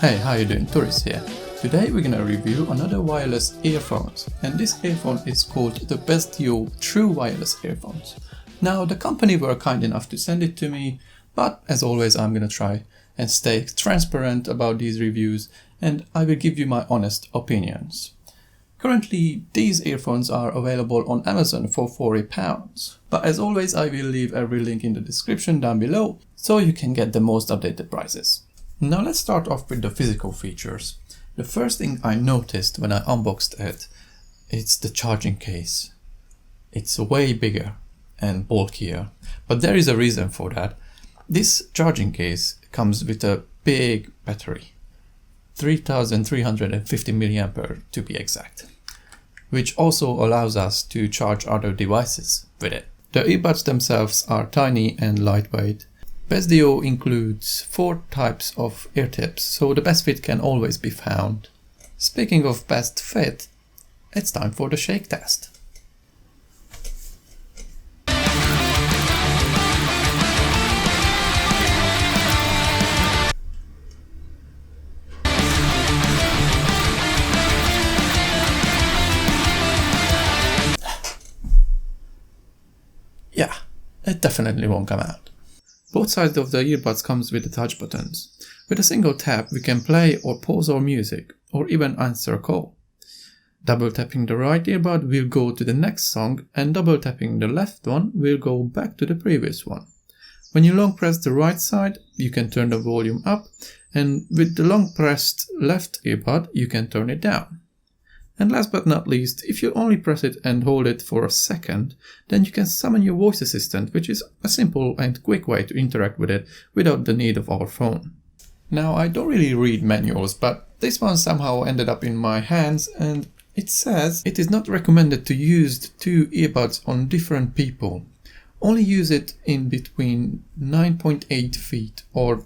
Hey, how you doing? Toris here. Today we're gonna review another wireless earphones, and this earphone is called the Besdio True Wireless Earphones. Now the company were kind enough to send it to me, but as always I'm gonna try and stay transparent about these reviews, and I will give you my honest opinions. Currently these earphones are available on Amazon for £40, but as always I will leave every link in the description down below so you can get the most updated prices. Now let's start off with the physical features. The first thing I noticed when I unboxed it, it's the charging case. It's way bigger and bulkier, but there is a reason for that. This charging case comes with a big battery, 3350 mAh to be exact, which also allows us to charge other devices with it. The earbuds themselves are tiny and lightweight. Besdio includes 4 types of ear tips, so the best fit can always be found. Speaking of best fit, it's time for the shake test. Yeah, it definitely won't come out. Both sides of the earbuds comes with the touch buttons. With a single tap we can play or pause our music, or even answer a call. Double tapping the right earbud will go to the next song, and double tapping the left one will go back to the previous one. When you long press the right side, you can turn the volume up, and with the long pressed left earbud you can turn it down. And last but not least, if you only press it and hold it for a second, then you can summon your voice assistant, which is a simple and quick way to interact with it without the need of our phone. Now I don't really read manuals, but this one somehow ended up in my hands, and it says it is not recommended to use the 2 earbuds on different people. Only use it in between 9.8 feet or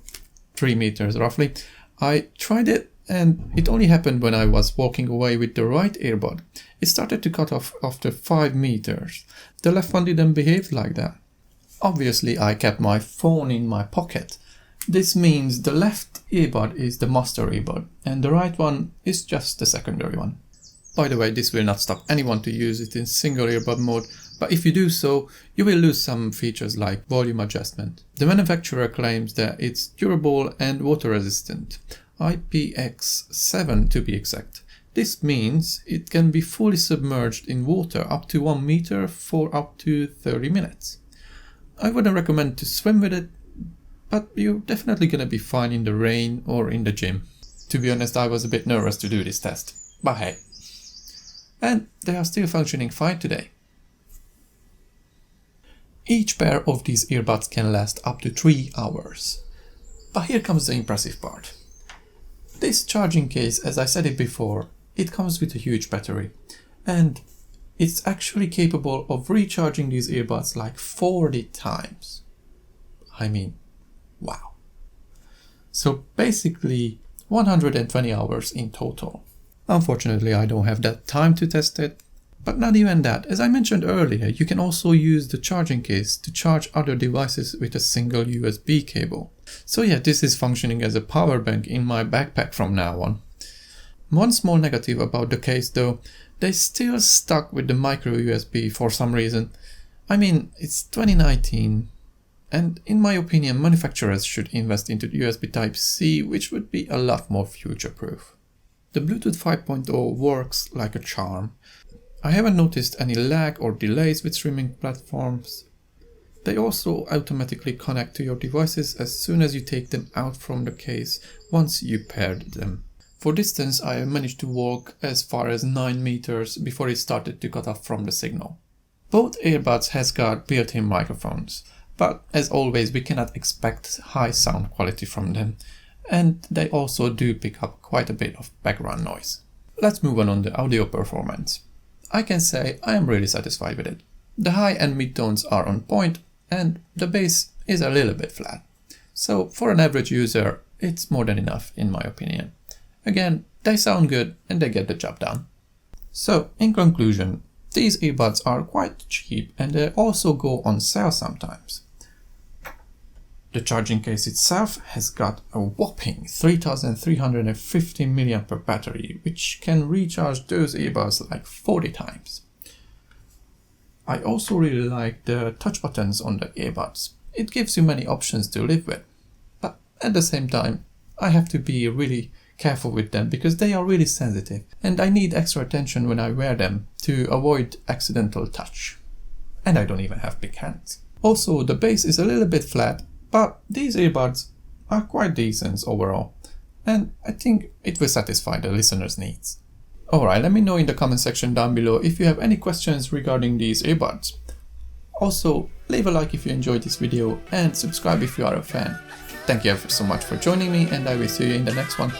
3 meters roughly. I tried it, and it only happened when I was walking away with the right earbud. It started to cut off after 5 meters. The left one didn't behave like that. Obviously I kept my phone in my pocket. This means the left earbud is the master earbud and the right one is just the secondary one. By the way, this will not stop anyone to use it in single earbud mode, but if you do so, you will lose some features like volume adjustment. The manufacturer claims that it's durable and water resistant. IPX7 to be exact. This means it can be fully submerged in water up to 1 meter for up to 30 minutes. I wouldn't recommend to swim with it, but you're definitely gonna be fine in the rain or in the gym. To be honest, I was a bit nervous to do this test, but hey. And they are still functioning fine today. Each pair of these earbuds can last up to 3 hours. But here comes the impressive part. This charging case, as I said it before, it comes with a huge battery, and it's actually capable of recharging these earbuds like 40 times. I mean, wow. So basically 120 hours in total. Unfortunately, I don't have that time to test it, but not even that. As I mentioned earlier, you can also use the charging case to charge other devices with a single USB cable. So yeah, this is functioning as a power bank in my backpack from now on. One small negative about the case though, they still stuck with the micro USB for some reason. I mean, it's 2019, and in my opinion manufacturers should invest into USB Type-C, which would be a lot more future-proof. The Bluetooth 5.0 works like a charm. I haven't noticed any lag or delays with streaming platforms. They also automatically connect to your devices as soon as you take them out from the case once you paired them. For distance, I managed to walk as far as 9 meters before it started to cut off from the signal. Both earbuds has got built-in microphones, but as always we cannot expect high sound quality from them, and they also do pick up quite a bit of background noise. Let's move on the audio performance. I can say I am really satisfied with it. The high and mid tones are on point, and the bass is a little bit flat. So for an average user, it's more than enough in my opinion. Again, they sound good and they get the job done. So in conclusion, these earbuds are quite cheap and they also go on sale sometimes. The charging case itself has got a whopping 3350 mAh battery, which can recharge those earbuds like 40 times. I also really like the touch buttons on the earbuds. It gives you many options to live with, but at the same time, I have to be really careful with them because they are really sensitive and I need extra attention when I wear them to avoid accidental touch. And I don't even have big hands. Also, the base is a little bit flat, but these earbuds are quite decent overall, and I think it will satisfy the listeners' needs. Alright, let me know in the comment section down below if you have any questions regarding these earbuds. Also, leave a like if you enjoyed this video and subscribe if you are a fan. Thank you ever so much for joining me, and I will see you in the next one.